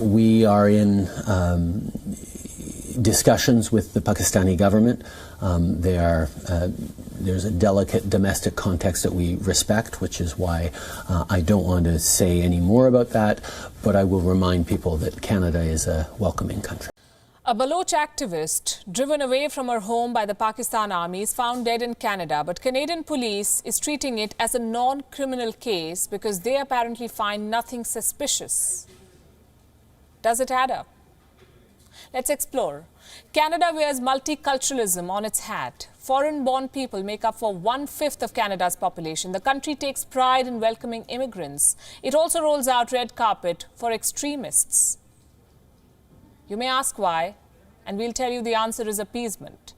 We are in discussions with the Pakistani government. There's a delicate domestic context that we respect, which is why I don't want to say any more about that, but I will remind people that Canada is a welcoming country. A Baloch activist driven away from her home by the Pakistan army is found dead in Canada, but Canadian police is treating it as a non-criminal case because they apparently find nothing suspicious. Does it add up? Let's explore. Canada wears multiculturalism on its hat. Foreign-born people make up for 1/5 of Canada's population. The country takes pride in welcoming immigrants. It also rolls out red carpet for extremists. You may ask why, and we'll tell you the answer is appeasement.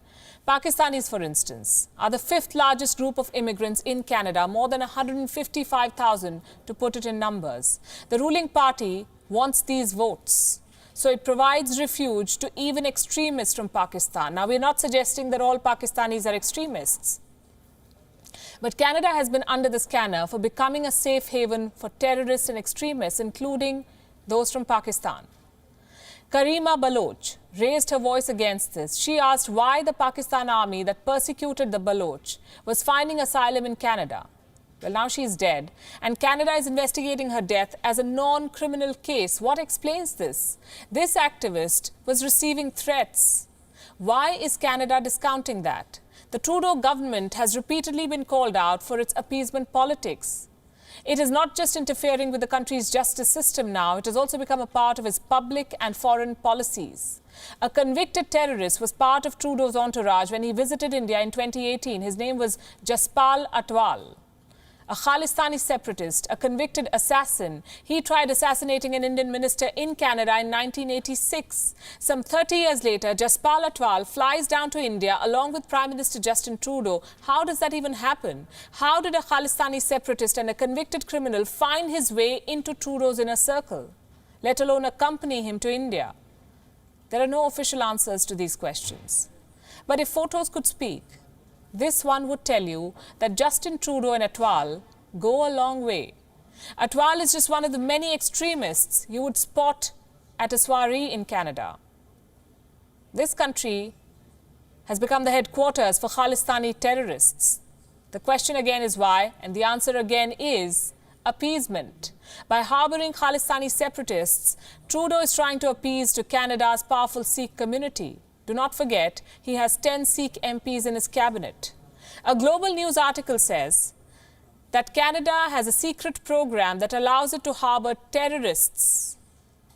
Pakistanis, for instance, are the 5th largest group of immigrants in Canada, more than 155,000 to put it in numbers. The ruling party wants these votes, so it provides refuge to even extremists from Pakistan. Now, we're not suggesting that all Pakistanis are extremists, but Canada has been under the scanner for becoming a safe haven for terrorists and extremists, including those from Pakistan. Karima Baloch raised her voice against this. She asked why the Pakistan army that persecuted the Baloch was finding asylum in Canada. Well, now she's dead, and Canada is investigating her death as a non-criminal case. What explains this? This activist was receiving threats. Why is Canada discounting that? The Trudeau government has repeatedly been called out for its appeasement politics. It is not just interfering with the country's justice system now, it has also become a part of its public and foreign policies. A convicted terrorist was part of Trudeau's entourage when he visited India in 2018. His name was Jaspal Atwal. A Khalistani separatist, a convicted assassin. He tried assassinating an Indian minister in Canada in 1986. Some 30 years later, Jaspal Atwal flies down to India along with Prime Minister Justin Trudeau. How does that even happen? How did a Khalistani separatist and a convicted criminal find his way into Trudeau's inner circle, let alone accompany him to India? There are no official answers to these questions. But if photos could speak, this one would tell you that Justin Trudeau and Atwal go a long way. Atwal is just one of the many extremists you would spot at a soiree in Canada. This country has become the headquarters for Khalistani terrorists. The question again is why, and the answer again is appeasement. By harboring Khalistani separatists, Trudeau is trying to appease to Canada's powerful Sikh community. Do not forget, he has 10 Sikh MPs in his cabinet. A global news article says that Canada has a secret program that allows it to harbor terrorists.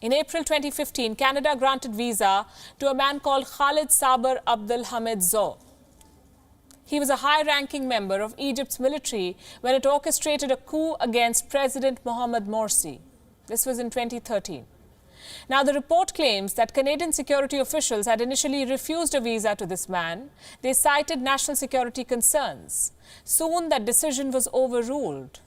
In April 2015, Canada granted visa to a man called Khalid Saber Abdul Hamid Zo. He was a high-ranking member of Egypt's military when it orchestrated a coup against President Mohamed Morsi. This was in 2013. Now, the report claims that Canadian security officials had initially refused a visa to this man. They cited national security concerns. Soon, that decision was overruled.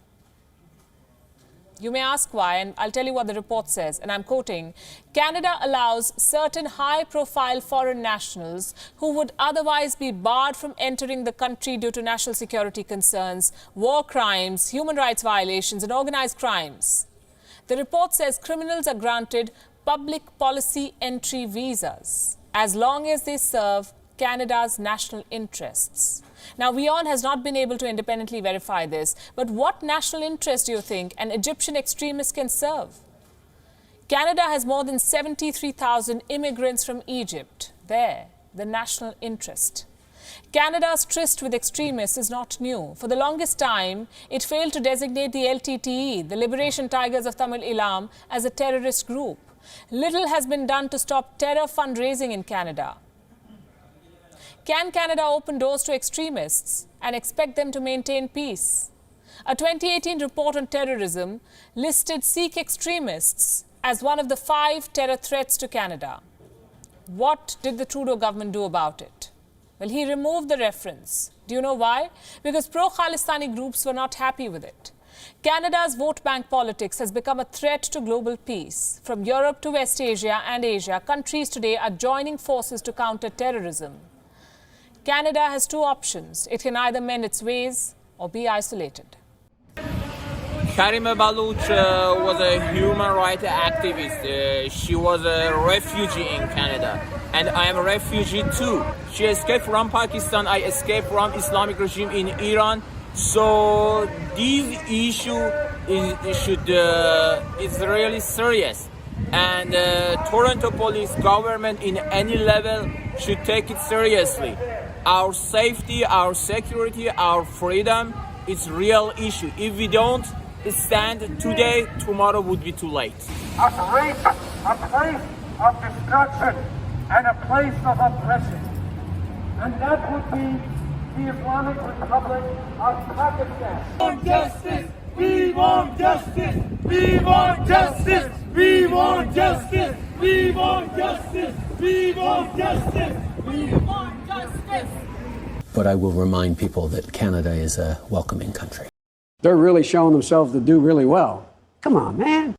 You may ask why, and I'll tell you what the report says, and I'm quoting, Canada allows certain high-profile foreign nationals who would otherwise be barred from entering the country due to national security concerns, war crimes, human rights violations, and organized crimes. The report says criminals are granted public policy entry visas as long as they serve Canada's national interests. Now, WION has not been able to independently verify this, but what national interest do you think an Egyptian extremist can serve? Canada has more than 73,000 immigrants from Egypt. There, the national interest. Canada's tryst with extremists is not new. For the longest time, it failed to designate the LTTE, the Liberation Tigers of Tamil Eelam, as a terrorist group. Little has been done to stop terror fundraising in Canada. Can Canada open doors to extremists and expect them to maintain peace? A 2018 report on terrorism listed Sikh extremists as one of the 5 terror threats to Canada. What did the Trudeau government do about it? Well, he removed the reference. Do you know why? Because pro-Khalistani groups were not happy with it. Canada's vote bank politics has become a threat to global peace. From Europe to West Asia and Asia, countries today are joining forces to counter terrorism. Canada has 2 options. It can either mend its ways or be isolated. Karima Baloch was a human rights activist. She was a refugee in Canada, and I am a refugee too. She escaped from Pakistan. I escaped from Islamic regime in Iran. So this issue is really serious, and Toronto police government in any level should take it seriously. Our safety, our security, our freedom is real issue. If we don't stand today, tomorrow would be too late. A place of destruction and a place of oppression. And that would be the Islamic Republic of Pakistan. We want justice! We want justice! We want justice! We want justice! We want justice! We want justice! We want justice! But I will remind people that Canada is a welcoming country. They're really showing themselves to do really well. Come on, man.